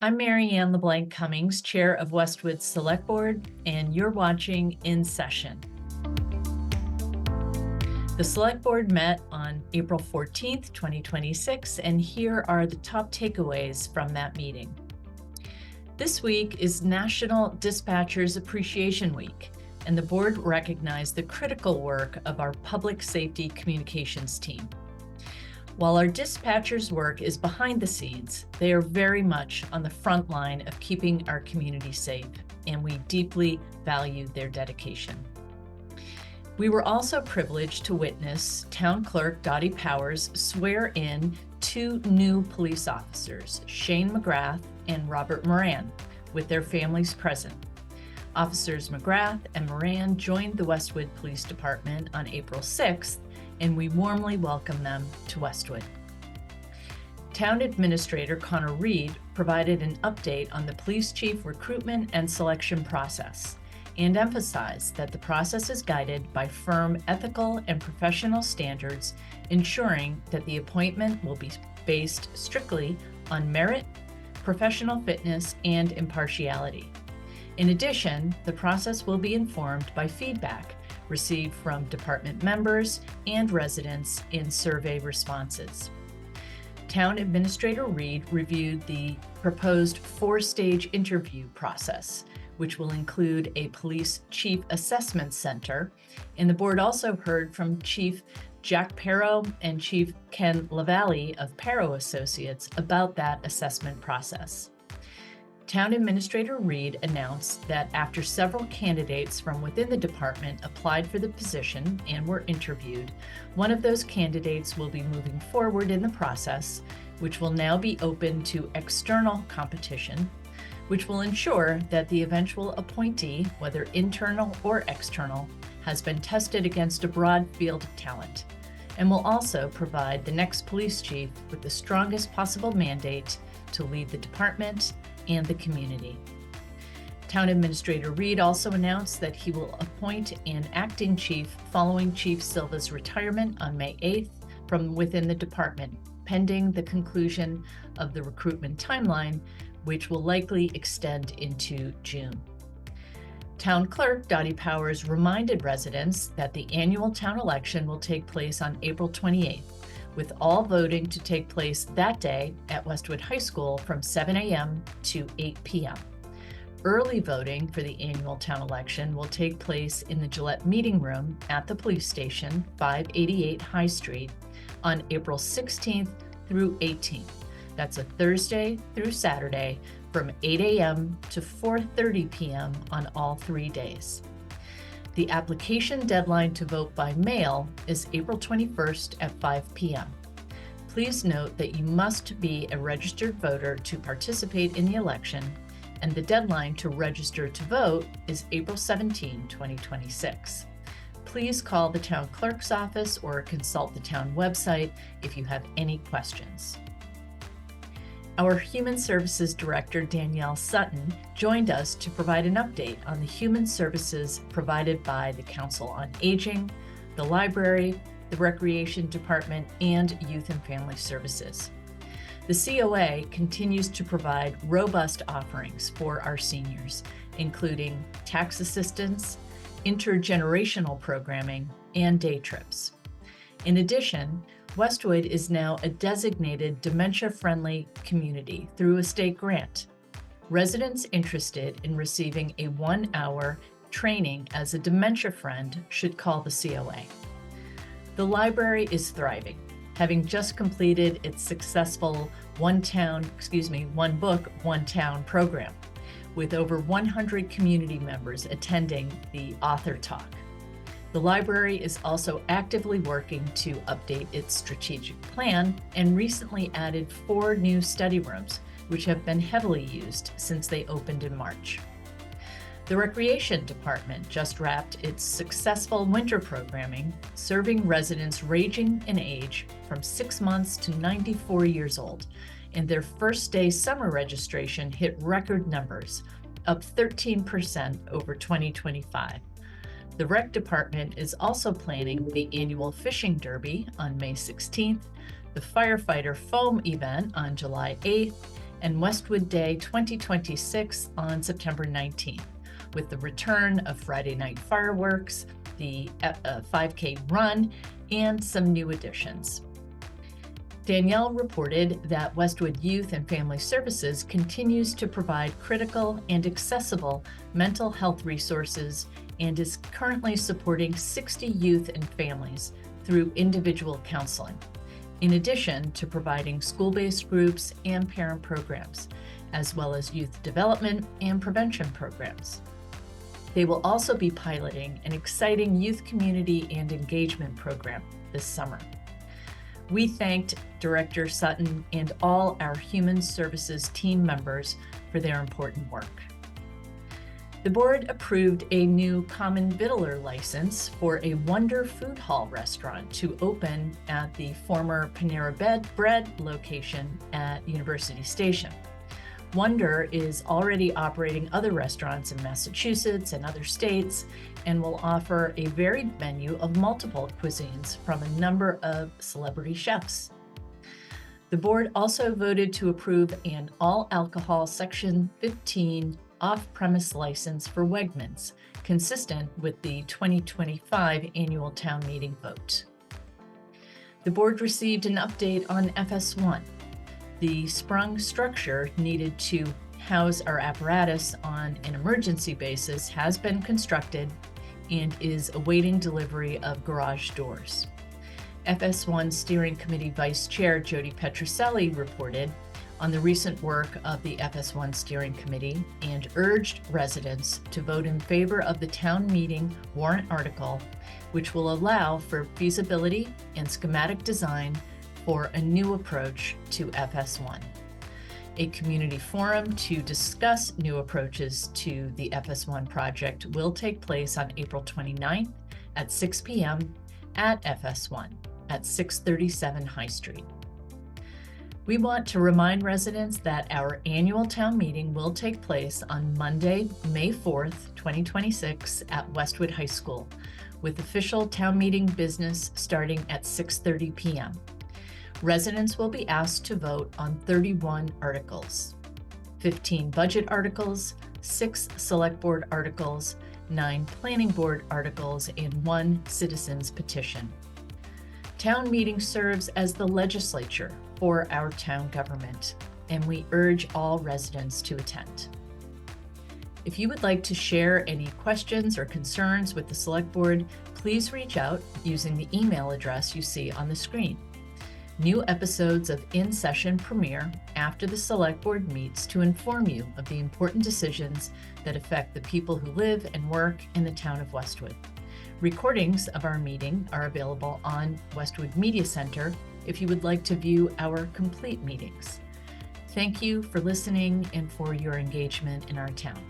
I'm Mary Ann LeBlanc Cummings, Chair of Westwood Select Board, and you're watching In Session. The Select Board met on April 14th, 2026, and here are the top takeaways from that meeting. This week is National Dispatchers Appreciation Week, and the board recognized the critical work of our public safety communications team. While our dispatchers' work is behind the scenes, they are very much on the front line of keeping our community safe, and we deeply value their dedication. We were also privileged to witness Town Clerk Dottie Powers swear in two new police officers, Shane McGrath and Robert Moran, with their families present. Officers McGrath and Moran joined the Westwood Police Department on April 6th, and we warmly welcome them to Westwood. Town Administrator Connor Reed provided an update on the police chief recruitment and selection process and emphasized that the process is guided by firm ethical and professional standards, ensuring that the appointment will be based strictly on merit, professional fitness, and impartiality. In addition, the process will be informed by feedback received from department members and residents in survey responses. Town Administrator Reed reviewed the proposed four-stage interview process, which will include a police chief assessment center, and the board also heard from Chief Jack Perro and Chief Ken LaValle of Perro Associates about that assessment process. Town Administrator Reed announced that after several candidates from within the department applied for the position and were interviewed, one of those candidates will be moving forward in the process, which will now be open to external competition, which will ensure that the eventual appointee, whether internal or external, has been tested against a broad field of talent, and will also provide the next police chief with the strongest possible mandate to lead the department and the community. Town Administrator Reed also announced that he will appoint an acting chief following Chief Silva's retirement on May 8th from within the department, pending the conclusion of the recruitment timeline, which will likely extend into June. Town Clerk Dottie Powers reminded residents that the annual town election will take place on April 28th, with all voting to take place that day at Westwood High School from 7 a.m. to 8 p.m. Early voting for the annual town election will take place in the Gillette Meeting Room at the police station, 588 High Street, on April 16th through 18th. That's a Thursday through Saturday from 8 a.m. to 4:30 p.m. on all 3 days. The application deadline to vote by mail is April 21st at 5 p.m. Please note that you must be a registered voter to participate in the election, and the deadline to register to vote is April 17, 2026. Please call the town clerk's office or consult the town website if you have any questions. Our Human Services Director, Danielle Sutton, joined us to provide an update on the human services provided by the Council on Aging, the Library, the Recreation Department, and Youth and Family Services. The COA continues to provide robust offerings for our seniors, including tax assistance, intergenerational programming, and day trips. In addition, Westwood is now a designated dementia-friendly community through a state grant. Residents interested in receiving a 1-hour training as a dementia friend should call the COA. The library is thriving, having just completed its successful One Book, One Town program, with over 100 community members attending the author talk. The library is also actively working to update its strategic plan and recently added 4 new study rooms, which have been heavily used since they opened in March. The Recreation Department just wrapped its successful winter programming, serving residents ranging in age from 6 months to 94 years old, and their first day summer registration hit record numbers, up 13% over 2025. The Rec Department is also planning the annual Fishing Derby on May 16th, the Firefighter Foam event on July 8th, and Westwood Day 2026 on September 19th, with the return of Friday night fireworks, the 5K run, and some new additions. Danielle reported that Westwood Youth and Family Services continues to provide critical and accessible mental health resources and is currently supporting 60 youth and families through individual counseling, in addition to providing school-based groups and parent programs, as well as youth development and prevention programs. They will also be piloting an exciting youth community and engagement program this summer. We thanked Director Sutton and all our Human Services team members for their important work. The board approved a new common vittler license for a Wonder Food Hall restaurant to open at the former Panera Bread location at University Station. Wonder is already operating other restaurants in Massachusetts and other states and will offer a varied menu of multiple cuisines from a number of celebrity chefs. The board also voted to approve an all-alcohol Section 15 off-premise license for Wegmans, consistent with the 2025 annual town meeting vote. The board received an update on FS1. The sprung structure needed to house our apparatus on an emergency basis has been constructed and is awaiting delivery of garage doors. FS1 Steering Committee Vice Chair Jody Petroselli reported on the recent work of the FS1 Steering Committee and urged residents to vote in favor of the town meeting warrant article, which will allow for feasibility and schematic design for a new approach to FS1. A community forum to discuss new approaches to the FS1 project will take place on April 29th at 6 p.m. at FS1 at 637 High Street. We want to remind residents that our annual town meeting will take place on Monday, May 4th, 2026 at Westwood High School, with official town meeting business starting at 6:30 p.m. Residents will be asked to vote on 31 articles, 15 budget articles, 6 select board articles, 9 planning board articles, and 1 citizens petition. Town meeting serves as the legislature for our town government, and we urge all residents to attend. If you would like to share any questions or concerns with the select board, please reach out using the email address you see on the screen. New episodes of In Session premiere after the Select Board meets to inform you of the important decisions that affect the people who live and work in the town of Westwood. Recordings of our meeting are available on Westwood Media Center if you would like to view our complete meetings. Thank you for listening and for your engagement in our town.